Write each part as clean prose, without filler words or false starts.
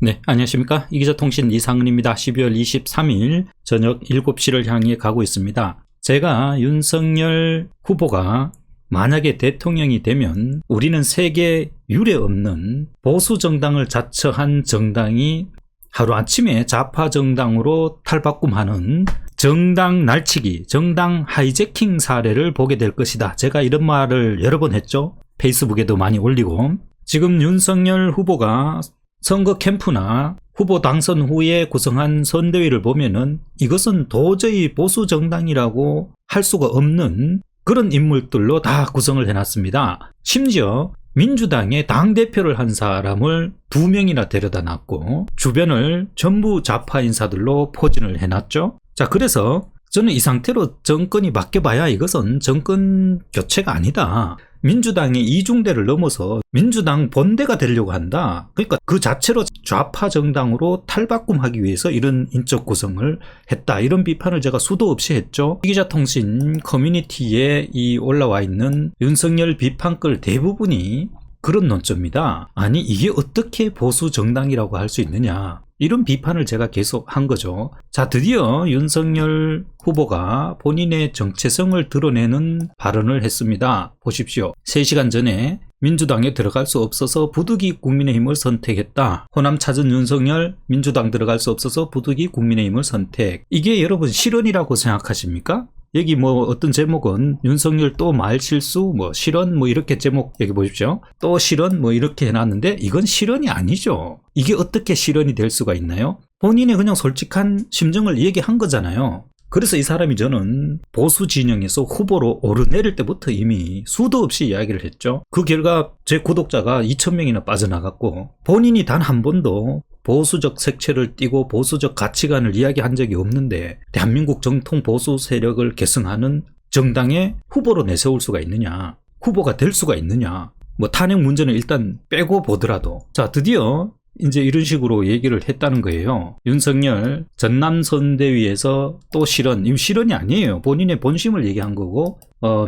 네, 안녕하십니까. 이기자통신 이상은입니다. 12월 23일 저녁 7시를 향해 가고 있습니다. 제가 윤석열 후보가 만약에 대통령이 되면 우리는 세계 유례 없는 보수 정당을 자처한 정당이 하루아침에 좌파 정당으로 탈바꿈하는 정당 날치기, 정당 하이제킹 사례를 보게 될 것이다. 제가 이런 말을 여러 번 했죠. 페이스북에도 많이 올리고. 지금 윤석열 후보가 선거 캠프나 후보 당선 후에 구성한 선대위를 보면은 이것은 도저히 보수 정당이라고 할 수가 없는 그런 인물들로 다 구성을 해놨습니다. 심지어 민주당의 당대표를 한 사람을 2명이나 데려다 놨고 주변을 전부 좌파 인사들로 포진을 해놨죠. 자, 그래서 저는 이 상태로 정권이 바뀌어봐야 이것은 정권 교체가 아니다. 민주당의 이중대를 넘어서 민주당 본대가 되려고 한다. 그러니까 그 자체로 좌파 정당으로 탈바꿈하기 위해서 이런 인적 구성을 했다. 이런 비판을 제가 수도 없이 했죠. 이기자통신 커뮤니티에 이 올라와 있는 윤석열 비판글 대부분이 그런 논조입니다. 아니, 이게 어떻게 보수 정당이라고 할 수 있느냐. 이런 비판을 제가 계속 한 거죠. 자, 드디어 윤석열 후보가 본인의 정체성을 드러내는 발언을 했습니다. 보십시오. 3시간 전에 민주당에 들어갈 수 없어서 부득이 국민의힘을 선택했다. 호남 찾은 윤석열, 민주당 들어갈 수 없어서 부득이 국민의힘을 선택. 이게 여러분 실언이라고 생각하십니까? 여기 뭐 어떤 제목은 윤석열 또 말실수 뭐 실언 뭐 이렇게 제목 여기 보십시오. 또 실언 뭐 이렇게 해놨는데 이건 실언이 아니죠. 이게 어떻게 실언이 될 수가 있나요? 본인의 그냥 솔직한 심정을 얘기한 거잖아요. 그래서 이 사람이 저는 보수 진영에서 후보로 오르내릴 때부터 이미 수도 없이 이야기를 했죠. 그 결과 제 구독자가 2,000명이나 빠져나갔고 본인이 단 한 번도 보수적 색채를 띠고 보수적 가치관을 이야기한 적이 없는데 대한민국 정통 보수 세력을 계승하는 정당의 후보로 내세울 수가 있느냐, 후보가 될 수가 있느냐, 뭐 탄핵 문제는 일단 빼고 보더라도. 자, 드디어 이제 이런 식으로 얘기를 했다는 거예요. 윤석열 전남 선대위에서 또 실언, 이 실언이 아니에요. 본인의 본심을 얘기한 거고,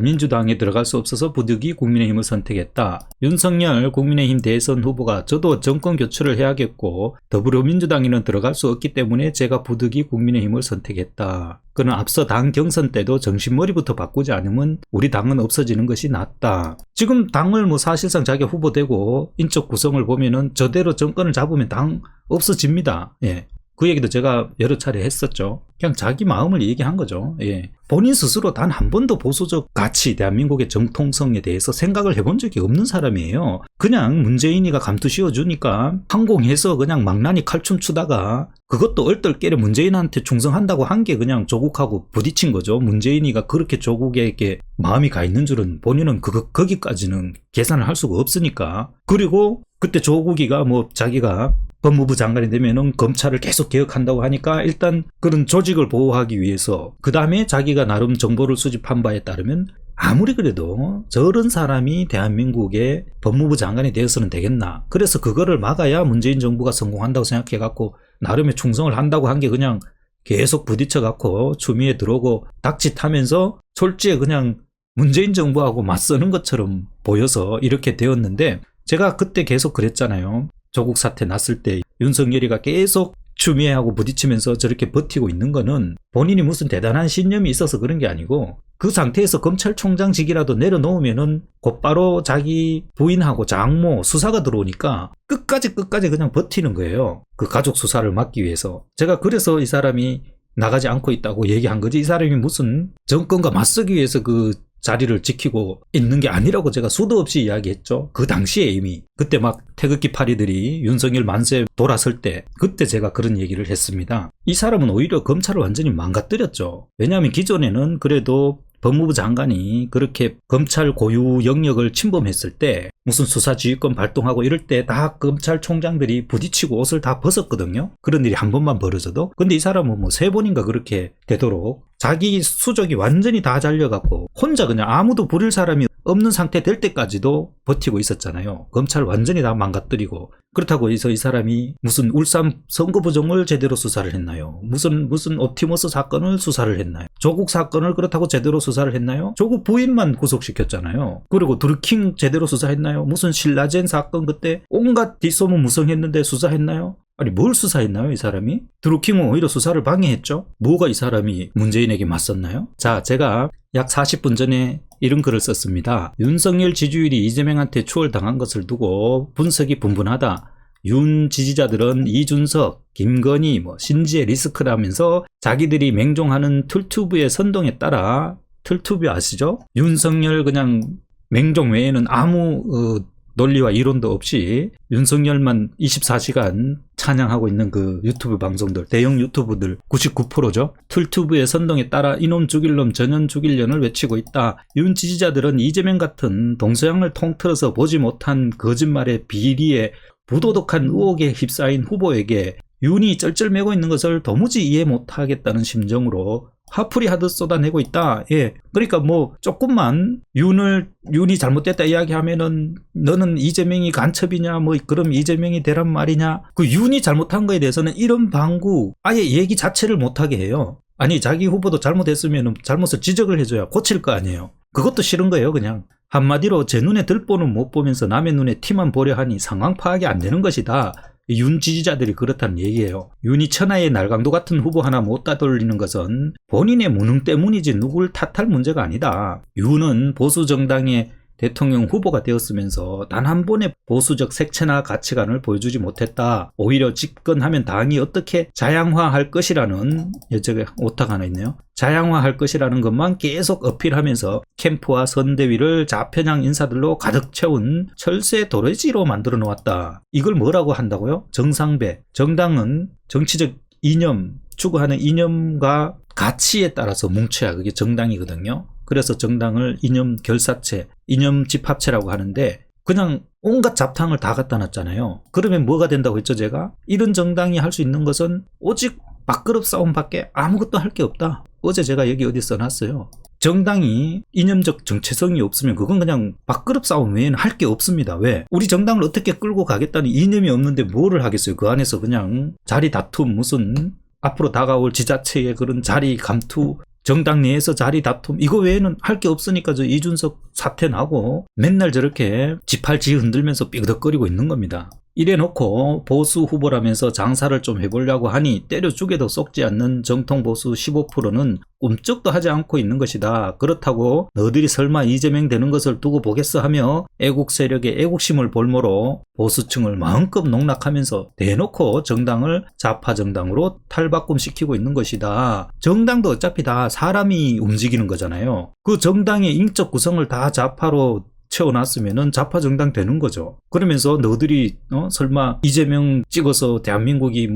민주당에 들어갈 수 없어서 부득이 국민의힘을 선택했다. 윤석열 국민의힘 대선 후보가 저도 정권 교체를 해야겠고 더불어민주당에는 들어갈 수 없기 때문에 제가 부득이 국민의힘을 선택했다. 그는 앞서 당 경선 때도 정신머리부터 바꾸지 않으면 우리 당은 없어지는 것이 낫다. 지금 당을 뭐 사실상 자기가 후보되고 인적 구성을 보면은 저대로 정권을 잡으면 당 없어집니다. 예. 그 얘기도 제가 여러 차례 했었죠. 그냥 자기 마음을 얘기한 거죠. 예. 본인 스스로 단 한 번도 보수적 가치, 대한민국의 정통성에 대해서 생각을 해본 적이 없는 사람이에요. 그냥 문재인이가 감투 씌워주니까 항공해서 그냥 망나니 칼춤 추다가 그것도 얼떨결에 문재인한테 충성한다고 한 게 그냥 조국하고 부딪힌 거죠. 문재인이가 그렇게 조국에게 마음이 가 있는 줄은 본인은 거기까지는 계산을 할 수가 없으니까. 그리고 그때 조국이가 뭐 자기가 법무부 장관이 되면은 검찰을 계속 개혁한다고 하니까 일단 그런 조직을 보호하기 위해서 그 다음에 자기가 나름 정보를 수집한 바에 따르면 아무리 그래도 저런 사람이 대한민국의 법무부 장관이 되어서는 되겠나. 그래서 그거를 막아야 문재인 정부가 성공한다고 생각해갖고 나름의 충성을 한다고 한 게 그냥 계속 부딪혀갖고 추미애 들어오고 닥짓하면서 솔직히 그냥 문재인 정부하고 맞서는 것처럼 보여서 이렇게 되었는데 제가 그때 계속 그랬잖아요. 조국 사태 났을 때 윤석열이가 계속 추미애하고 부딪히면서 저렇게 버티고 있는 거는 본인이 무슨 대단한 신념이 있어서 그런 게 아니고 그 상태에서 검찰총장직이라도 내려놓으면은 곧바로 자기 부인하고 장모 수사가 들어오니까 끝까지 그냥 버티는 거예요. 그 가족 수사를 막기 위해서. 제가 그래서 이 사람이 나가지 않고 있다고 얘기한 거지, 이 사람이 무슨 정권과 맞서기 위해서 그 자리를 지키고 있는 게 아니라고 제가 수도 없이 이야기했죠. 그 당시에 이미 그때 막 태극기 파리들이 윤석열 만세 돌아설 때 그때 제가 그런 얘기를 했습니다. 이 사람은 오히려 검찰을 완전히 망가뜨렸죠. 왜냐하면 기존에는 그래도 법무부 장관이 그렇게 검찰 고유 영역을 침범했을 때 무슨 수사지휘권 발동하고 이럴 때 다 검찰총장들이 부딪히고 옷을 다 벗었거든요. 그런 일이 한 번만 벌어져도. 근데 이 사람은 뭐 3번인가 그렇게 되도록 자기 수족이 완전히 다 잘려갖고 혼자 그냥 아무도 부릴 사람이 없는 상태 될 때까지도 버티고 있었잖아요. 검찰 완전히 다 망가뜨리고. 그렇다고 해서 이 사람이 무슨 울산 선거 부정을 제대로 수사를 했나요? 무슨 옵티머스 사건을 수사를 했나요? 조국 사건을 그렇다고 제대로 수사를 했나요? 조국 부인만 구속시켰잖아요. 그리고 드루킹 제대로 수사했나요? 무슨 신라젠 사건 그때 온갖 뒷소문 무성했는데 수사했나요? 아니 뭘 수사했나요 이 사람이? 드루킹은 오히려 수사를 방해했죠. 뭐가 이 사람이 문재인에게 맞섰나요? 자, 제가 약 40분 전에 이런 글을 썼습니다. 윤석열 지지율이 이재명한테 추월당한 것을 두고 분석이 분분하다. 윤 지지자들은 이준석, 김건희, 신지의 리스크라면서 자기들이 맹종하는 툴투브의 선동에 따라, 툴투브 아시죠? 윤석열 그냥 맹종 외에는 아무 논리와 이론도 없이 윤석열만 24시간 찬양하고 있는 그 유튜브 방송들, 대형 유튜브들 99%죠. 툴투브의 선동에 따라 이놈 죽일 놈 전현 죽일 년을 외치고 있다. 윤 지지자들은 이재명 같은 동서양을 통틀어서 보지 못한 거짓말의 비리에 부도덕한 의혹에 휩싸인 후보에게 윤이 쩔쩔매고 있는 것을 도무지 이해 못하겠다는 심정으로 화풀이 하듯 쏟아내고 있다. 예. 그러니까 조금만 윤이 잘못됐다 이야기하면은 너는 이재명이 간첩이냐, 그럼 이재명이 되란 말이냐. 그 윤이 잘못한 거에 대해서는 이런 방구 아예 얘기 자체를 못하게 해요. 아니, 자기 후보도 잘못했으면 잘못을 지적을 해줘야 고칠 거 아니에요. 그것도 싫은 거예요, 그냥. 한마디로 제 눈에 들보는 못 보면서 남의 눈에 티만 보려 하니 상황 파악이 안 되는 것이다. 윤 지지자들이 그렇다는 얘기예요. 윤이 천하의 날강도 같은 후보 하나 못 따돌리는 것은 본인의 무능 때문이지 누굴 탓할 문제가 아니다. 윤은 보수 정당의 대통령 후보가 되었으면서 단 한 번의 보수적 색채나 가치관을 보여주지 못했다. 오히려 집권하면 당이 어떻게 자양화할 것이라는, 여쪽에 오타가 하나 있네요. 자양화할 것이라는 것만 계속 어필하면서 캠프와 선대위를 좌편향 인사들로 가득 채운 철새 도래지로 만들어 놓았다. 이걸 뭐라고 한다고요? 정상배. 정당은 정치적 이념, 추구하는 이념과 가치에 따라서 뭉쳐야 그게 정당이거든요. 그래서 정당을 이념 결사체, 이념 집합체라고 하는데 그냥 온갖 잡탕을 다 갖다 놨잖아요. 그러면 뭐가 된다고 했죠, 제가? 이런 정당이 할 수 있는 것은 오직 밥그릇 싸움밖에 아무것도 할 게 없다. 어제 제가 여기 어디 써놨어요. 정당이 이념적 정체성이 없으면 그건 그냥 밥그릇 싸움 외에는 할 게 없습니다. 왜? 우리 정당을 어떻게 끌고 가겠다는 이념이 없는데 뭐를 하겠어요? 그 안에서 그냥 자리 다툼, 무슨 앞으로 다가올 지자체의 그런 자리 감투, 정당 내에서 자리 다툼, 이거 외에는 할 게 없으니까 저 이준석 사퇴 나고 맨날 저렇게 지팔지 흔들면서 삐그덕거리고 있는 겁니다. 이래놓고 보수 후보라면서 장사를 좀 해보려고 하니 때려 죽여도 썩지 않는 정통 보수 15%는 꿈쩍도 하지 않고 있는 것이다. 그렇다고 너희들이 설마 이재명 되는 것을 두고 보겠어 하며 애국 세력의 애국심을 볼모로 보수층을 마음껏 농락하면서 대놓고 정당을 좌파 정당으로 탈바꿈시키고 있는 것이다. 정당도 어차피 다 사람이 움직이는 거잖아요. 그 정당의 인적 구성을 다 좌파로 채워놨으면은 좌파 정당 되는 거죠. 그러면서 너희들이 설마 이재명 찍어서 대한민국이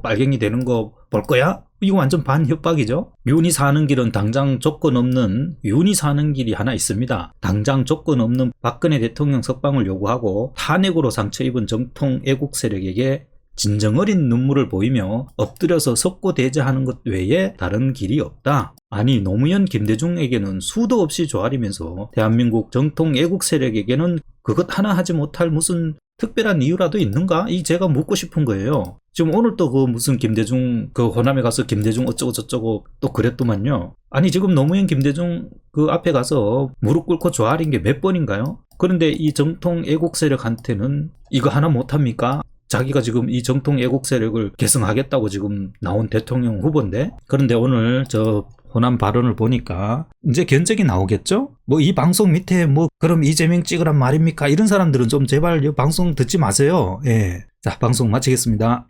빨갱이 되는 거 볼 거야? 이거 완전 반협박이죠. 윤이 사는 길은 당장 조건 없는, 윤이 사는 길이 하나 있습니다. 당장 조건 없는 박근혜 대통령 석방을 요구하고 탄핵으로 상처 입은 정통 애국 세력에게 진정 어린 눈물을 보이며 엎드려서 석고대죄하는 것 외에 다른 길이 없다. 아니, 노무현 김대중에게는 수도 없이 조아리면서 대한민국 정통 애국 세력에게는 그것 하나 하지 못할 무슨 특별한 이유라도 있는가? 이 제가 묻고 싶은 거예요. 지금 오늘 또 그 무슨 김대중 그 호남에 가서 김대중 어쩌고 저쩌고 또 그랬더만요. 아니, 지금 노무현 김대중 그 앞에 가서 무릎 꿇고 조아린 게 몇 번인가요? 그런데 이 정통 애국 세력한테는 이거 하나 못합니까? 자기가 지금 이 정통 애국 세력을 계승하겠다고 지금 나온 대통령 후보인데, 그런데 오늘 저 호남 발언을 보니까 이제 견적이 나오겠죠? 이 방송 밑에 그럼 이재명 찍으란 말입니까? 이런 사람들은 좀 제발 이 방송 듣지 마세요. 예. 자, 방송 마치겠습니다.